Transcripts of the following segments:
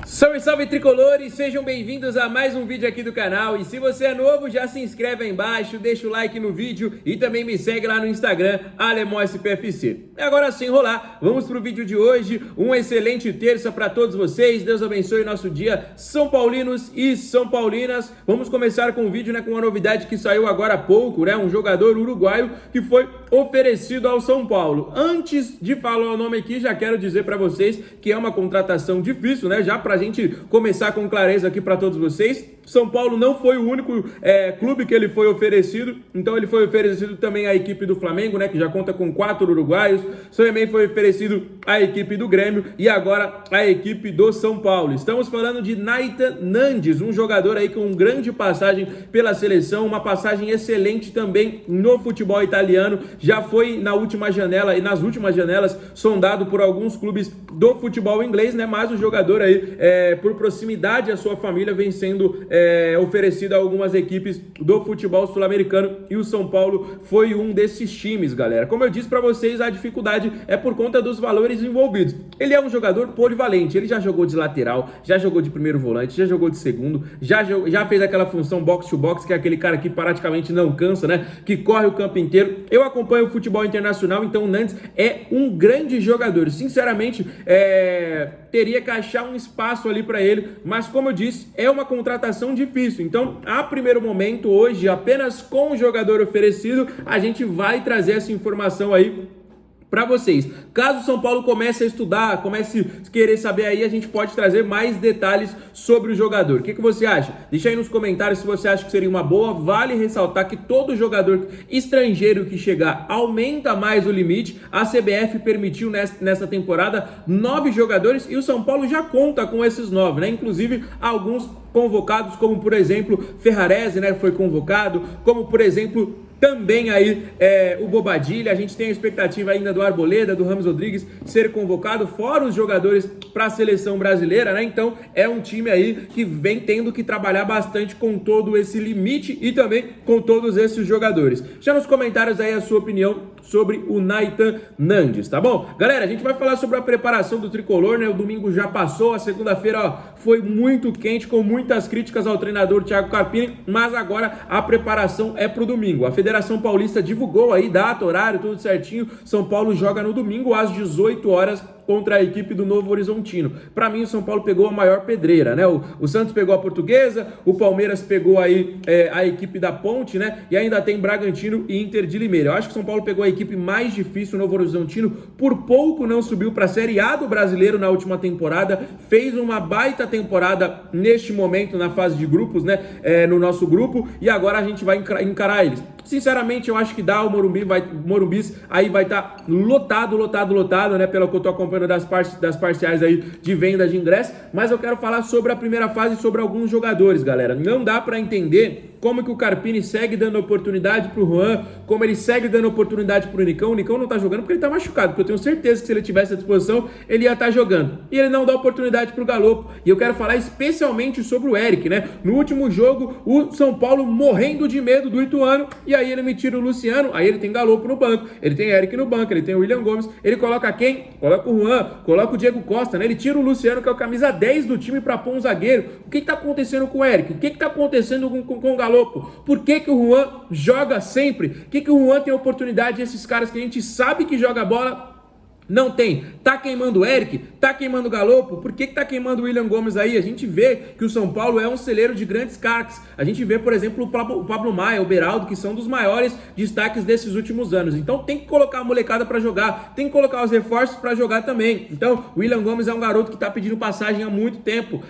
Salve, salve tricolores, sejam bem-vindos a mais um vídeo aqui do canal. E se você é novo, já se inscreve aí embaixo, deixa o like no vídeo e também me segue lá no Instagram, AlemãoSPFC. E agora sem enrolar, vamos pro vídeo de hoje. Uma excelente terça para todos vocês, Deus abençoe o nosso dia, São Paulinos e São Paulinas. Vamos começar com o vídeo, com uma novidade que saiu agora há pouco, um jogador uruguaio que foi oferecido ao São Paulo. Antes de falar o nome aqui, já quero dizer para vocês que é uma contratação difícil, já pra gente começar com clareza aqui para todos vocês. São Paulo não foi o único clube que ele foi oferecido, então ele foi oferecido também à equipe do Flamengo, que já conta com 4 uruguaios, também foi oferecido à equipe do Grêmio e agora à equipe do São Paulo. Estamos falando de Nathan Nandes, um jogador aí com grande passagem pela seleção, uma passagem excelente também no futebol italiano, já foi na última janela e nas últimas janelas sondado por alguns clubes do futebol inglês, mas o jogador aí, por proximidade à sua família, vem sendo oferecido a algumas equipes do futebol sul-americano e o São Paulo foi um desses times, galera. Como eu disse para vocês, a dificuldade é por conta dos valores envolvidos. Ele é um jogador polivalente, ele já jogou de lateral, já jogou de primeiro volante, já jogou de segundo, já fez aquela função box to box, que é aquele cara que praticamente não cansa, que corre o campo inteiro. Eu acompanho o futebol internacional, então o Nandes é um grande jogador. Sinceramente, teria que achar um espaço ali para ele, mas como eu disse, é uma contratação difícil. Então, a primeiro momento, hoje, apenas com o jogador oferecido, a gente vai trazer essa informação aí para vocês. Caso o São Paulo comece a estudar, comece a querer saber aí, a gente pode trazer mais detalhes sobre o jogador. O que você acha? Deixa aí nos comentários se você acha que seria uma boa. Vale ressaltar que todo jogador estrangeiro que chegar aumenta mais o limite. A CBF permitiu nessa temporada 9 jogadores e o São Paulo já conta com esses 9, Inclusive alguns convocados, como por exemplo Ferrarese, foi convocado, como por exemplo também aí o Bobadilha. A gente tem a expectativa ainda do Arboleda, do Ramos Rodrigues ser convocado, fora os jogadores para a seleção brasileira, Então é um time aí que vem tendo que trabalhar bastante com todo esse limite e também com todos esses jogadores. Já nos comentários aí a sua opinião sobre o Nathan Nandes, tá bom? Galera, a gente vai falar sobre a preparação do tricolor, O domingo já passou, a segunda-feira foi muito quente, com muitas críticas ao treinador Thiago Carpini, mas agora a preparação é pro domingo. A Federação Paulista divulgou aí data, horário, tudo certinho. São Paulo joga no domingo às 18 horas contra a equipe do Novo Horizontino. Para mim, o São Paulo pegou a maior pedreira, O Santos pegou a Portuguesa, o Palmeiras pegou aí a equipe da Ponte, E ainda tem Bragantino e Inter de Limeira. Eu acho que o São Paulo pegou a equipe mais difícil, o Novo Horizontino. Por pouco não subiu para a Série A do Brasileiro na última temporada. Fez uma baita temporada neste momento na fase de grupos, no nosso grupo. E agora a gente vai encarar eles. Sinceramente, eu acho que dá. O Morumbis aí vai estar lotado, pelo que eu tô acompanhando das parciais aí de venda de ingresso, mas eu quero falar sobre a primeira fase e sobre alguns jogadores, galera. Não dá para entender como que o Carpini segue dando oportunidade pro Juan, como ele segue dando oportunidade pro Nicão. O Nicão não tá jogando porque ele tá machucado, porque eu tenho certeza que se ele tivesse à disposição, ele ia estar jogando. E ele não dá oportunidade pro Galopo. E eu quero falar especialmente sobre o Eric, No último jogo, o São Paulo morrendo de medo do Ituano, e aí ele me tira o Luciano, aí ele tem Galopo no banco, ele tem Eric no banco, ele tem o William Gomes, ele coloca quem? Coloca o Juan, coloca o Diego Costa, Ele tira o Luciano, que é o camisa 10 do time, para pôr um zagueiro. O que tá acontecendo com o Eric? O que tá acontecendo com o Galopo? Por que o Juan joga sempre? Por que o Juan tem oportunidade? Esses caras que a gente sabe que joga bola não tem. Tá queimando o Eric? Tá queimando o Galopo? Por que tá queimando o William Gomes aí? A gente vê que o São Paulo é um celeiro de grandes craques. A gente vê, por exemplo, o Pablo Maia, o Beraldo, que são dos maiores destaques desses últimos anos. Então tem que colocar a molecada para jogar, tem que colocar os reforços para jogar também. Então o William Gomes é um garoto que tá pedindo passagem há muito tempo,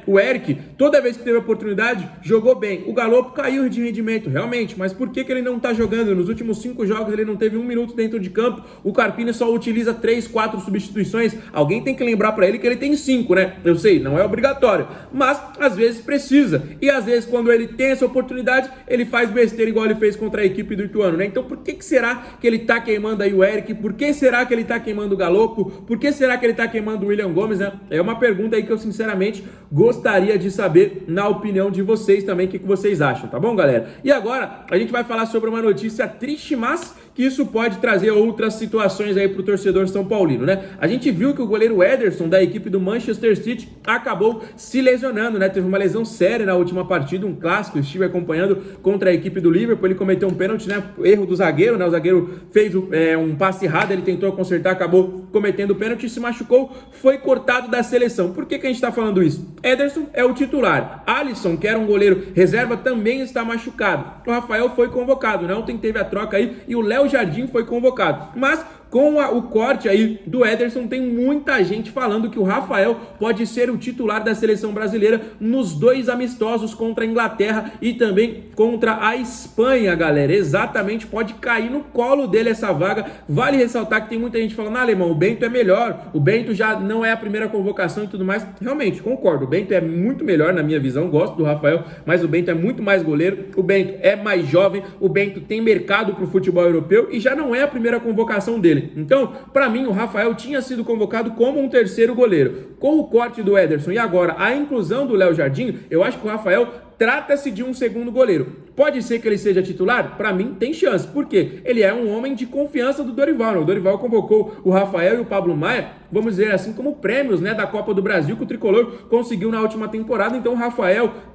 O Eric, toda vez que teve oportunidade, jogou bem. O Galopo caiu de rendimento, realmente, mas por que ele não tá jogando? Nos últimos 5 jogos ele não teve 1 minuto dentro de campo. O Carpini só utiliza 3, 4 substituições. Alguém tem que lembrar para ele que ele tem 5, Eu sei, não é obrigatório, mas às vezes precisa. E às vezes quando ele tem essa oportunidade, ele faz besteira igual ele fez contra a equipe do Ituano, Então por que será que ele tá queimando aí o Eric? Por que será que ele tá queimando o Galopo? Por que será que ele tá queimando o William Gomes, É uma pergunta aí que eu sinceramente gostaria de saber, na opinião de vocês também, o que vocês acham, tá bom, galera? E agora a gente vai falar sobre uma notícia triste, mas que isso pode trazer outras situações aí pro torcedor São Paulino, né? A gente viu que o goleiro Ederson, da equipe do Manchester City, acabou se lesionando, né? Teve uma lesão séria na última partida, um clássico, estive acompanhando contra a equipe do Liverpool, ele cometeu um pênalti, né? Erro do zagueiro, né? O zagueiro fez um passe errado, ele tentou consertar, acabou cometendo o pênalti, se machucou, foi cortado da seleção. Por que a gente tá falando isso? Ederson é o titular. Alisson, que era um goleiro reserva, também está machucado. O Rafael foi convocado, né? Ontem teve a troca aí e o Léo Jardim foi convocado. Mas com o corte aí do Ederson, tem muita gente falando que o Rafael pode ser o titular da seleção brasileira nos 2 amistosos contra a Inglaterra e também contra a Espanha, galera. Exatamente, pode cair no colo dele essa vaga. Vale ressaltar que tem muita gente falando, alemão, o Bento é melhor, o Bento já não é a primeira convocação e tudo mais. Realmente, concordo, o Bento é muito melhor na minha visão, gosto do Rafael, mas o Bento é muito mais goleiro, o Bento é mais jovem, o Bento tem mercado para o futebol europeu e já não é a primeira convocação dele. Então, para mim, o Rafael tinha sido convocado como um terceiro goleiro. Com o corte do Ederson e agora a inclusão do Léo Jardim, eu acho que o Rafael trata-se de um segundo goleiro. Pode ser que ele seja titular? Para mim, tem chance. Por quê? Ele é um homem de confiança do Dorival. Né? O Dorival convocou o Rafael e o Pablo Maia, vamos dizer assim, como prêmios, né, da Copa do Brasil que o Tricolor conseguiu na última temporada. Então,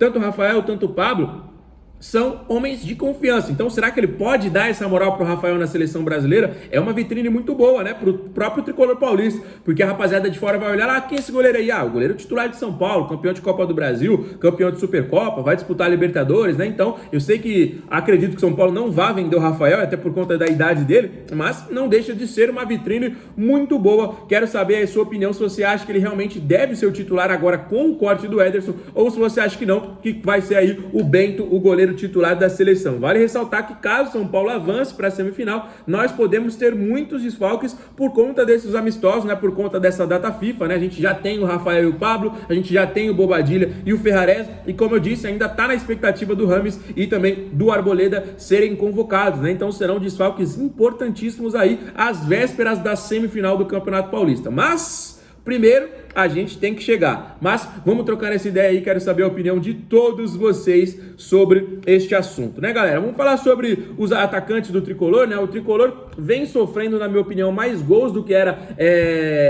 tanto o Rafael, tanto o Pablo, são homens de confiança. Então, será que ele pode dar essa moral pro Rafael na seleção brasileira? É uma vitrine muito boa, né? Pro próprio Tricolor paulista, porque a rapaziada de fora vai olhar lá, quem é esse goleiro aí? O goleiro titular de São Paulo, campeão de Copa do Brasil, campeão de Supercopa, vai disputar a Libertadores, né? Então, eu sei que acredito que São Paulo não vá vender o Rafael, até por conta da idade dele, mas não deixa de ser uma vitrine muito boa. Quero saber a sua opinião, se você acha que ele realmente deve ser o titular agora com o corte do Ederson, ou se você acha que não, que vai ser aí o Bento, o goleiro titular da seleção. Vale ressaltar que caso São Paulo avance para a semifinal, nós podemos ter muitos desfalques por conta desses amistosos, né? Por conta dessa data FIFA, né? A gente já tem o Rafael e o Pablo, a gente já tem o Bobadilla e o Ferrarese, e como eu disse, ainda está na expectativa do Rames e também do Arboleda serem convocados, né? Então serão desfalques importantíssimos aí às vésperas da semifinal do Campeonato Paulista. Mas primeiro a gente tem que chegar. Mas vamos trocar essa ideia aí, quero saber a opinião de todos vocês sobre este assunto, né, galera? Vamos falar sobre os atacantes do Tricolor, né? O Tricolor vem sofrendo, na minha opinião, mais gols do que era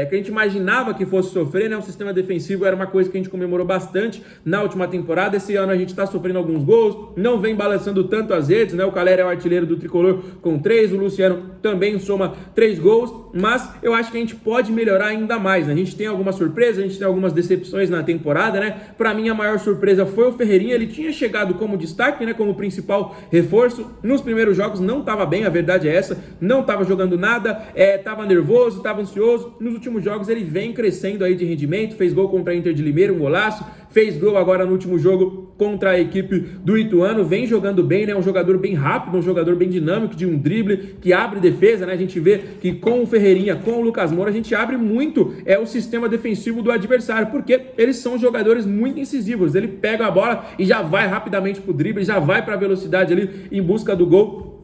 que a gente imaginava que fosse sofrer, né? O sistema defensivo era uma coisa que a gente comemorou bastante na última temporada. Esse ano a gente tá sofrendo alguns gols, não vem balançando tanto as redes, né? O Calera é o artilheiro do Tricolor com 3, o Luciano também soma 3 gols, mas eu acho que a gente pode melhorar ainda mais, né? A gente tem algumas surpresas, a gente tem algumas decepções na temporada, né? Pra mim a maior surpresa foi o Ferreirinha, ele tinha chegado como destaque, né? Como principal reforço, nos primeiros jogos não estava bem, a verdade é essa, não estava jogando nada, estava nervoso, estava ansioso. Nos últimos jogos ele vem crescendo aí de rendimento, fez gol contra a Inter de Limeira, um golaço, fez gol agora no último jogo contra a equipe do Ituano, vem jogando bem, né? Um jogador bem rápido, um jogador bem dinâmico, de um drible que abre defesa, né? A gente vê que com o Ferreirinha, com o Lucas Moura, a gente abre muito o sistema defensivo do adversário, porque eles são jogadores muito incisivos, ele pega a bola e já vai rapidamente pro drible, já vai pra velocidade ali em busca do gol.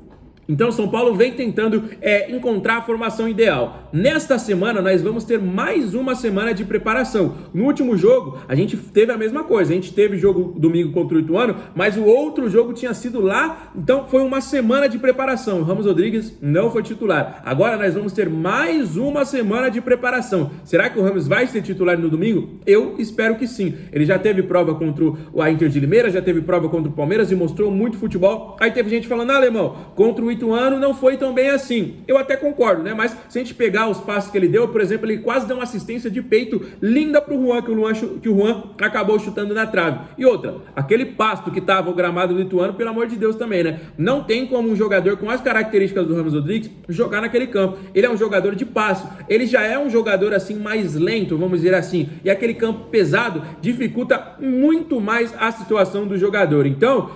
Então o São Paulo vem tentando encontrar a formação ideal. Nesta semana nós vamos ter mais uma semana de preparação. No último jogo a gente teve a mesma coisa, a gente teve jogo domingo contra o Ituano, mas o outro jogo tinha sido lá, então foi uma semana de preparação. O Ramos Rodrigues não foi titular. Agora nós vamos ter mais uma semana de preparação. Será que o Ramos vai ser titular no domingo? Eu espero que sim. Ele já teve prova contra a Inter de Limeira, já teve prova contra o Palmeiras e mostrou muito futebol. Aí teve gente falando, alemão, contra o Ituano não foi tão bem assim. Eu até concordo, né? Mas se a gente pegar os passos que ele deu, por exemplo, ele quase deu uma assistência de peito linda pro Juan, que o Juan acabou chutando na trave. E outra, aquele pasto que tava o gramado do Ituano, pelo amor de Deus também, né? Não tem como um jogador com as características do Ramos Rodrigues jogar naquele campo. Ele é um jogador de passo. Ele já é um jogador assim mais lento, vamos dizer assim. E aquele campo pesado dificulta muito mais a situação do jogador. Então,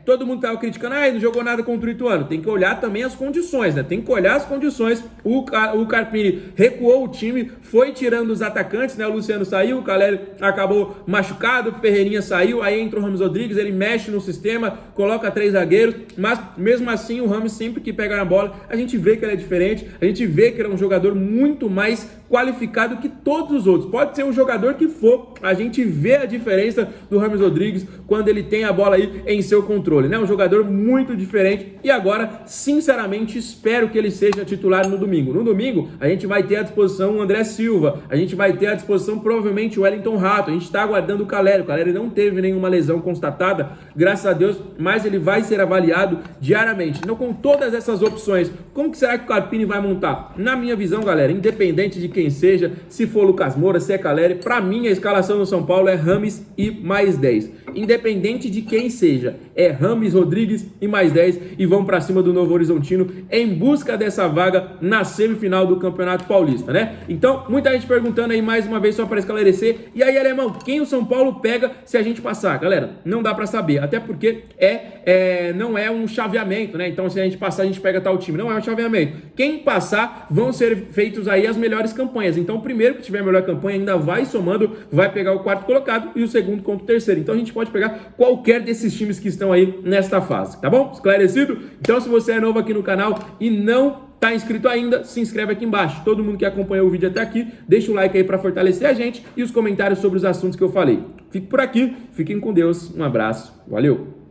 todo mundo tava criticando, não jogou nada contra o Ituano. Tem que olhar também as condições, né? Tem que olhar as condições. O Carpini recuou o time, foi tirando os atacantes, né? O Luciano saiu, o Caleri acabou machucado, o Ferreirinha saiu, aí entra o Ramos Rodrigues, ele mexe no sistema, coloca 3 zagueiros, mas mesmo assim o Ramos sempre que pega na bola, a gente vê que ele é diferente, a gente vê que ele é um jogador muito mais qualificado que todos os outros. Pode ser um jogador que for, a gente vê a diferença do James Rodrigues quando ele tem a bola aí em seu controle, né? Um jogador muito diferente e agora, sinceramente, espero que ele seja titular no domingo. No domingo, a gente vai ter à disposição o André Silva, a gente vai ter à disposição provavelmente o Wellington Rato, a gente está aguardando o Caleri não teve nenhuma lesão constatada, graças a Deus, mas ele vai ser avaliado diariamente. Então, com todas essas opções, como que será que o Carpini vai montar? Na minha visão, galera, independente de quem seja, se for Lucas Moura, se é Caleri, para mim a escalação do São Paulo é Rames e mais 10. Independente de quem seja, é Rames, Rodrigues e mais 10 e vão para cima do Novo Horizontino em busca dessa vaga na semifinal do Campeonato Paulista, né? Então, muita gente perguntando aí mais uma vez só para esclarecer. E aí, alemão, quem o São Paulo pega se a gente passar? Galera, não dá para saber, até porque não é um chaveamento, né? Então, se a gente passar, a gente pega tal time. Não é um chaveamento. Quem passar, vão ser feitos aí as melhores campanhas. Então, o primeiro que tiver a melhor campanha ainda vai somando, vai pegar o quarto colocado e o segundo contra o terceiro. Então, a gente pode pegar qualquer desses times que estão aí nesta fase, tá bom? Esclarecido? Então, se você é novo aqui no canal e não tá inscrito ainda, se inscreve aqui embaixo. Todo mundo que acompanhou o vídeo até aqui, deixa o like aí para fortalecer a gente e os comentários sobre os assuntos que eu falei. Fique por aqui, fiquem com Deus, um abraço, valeu!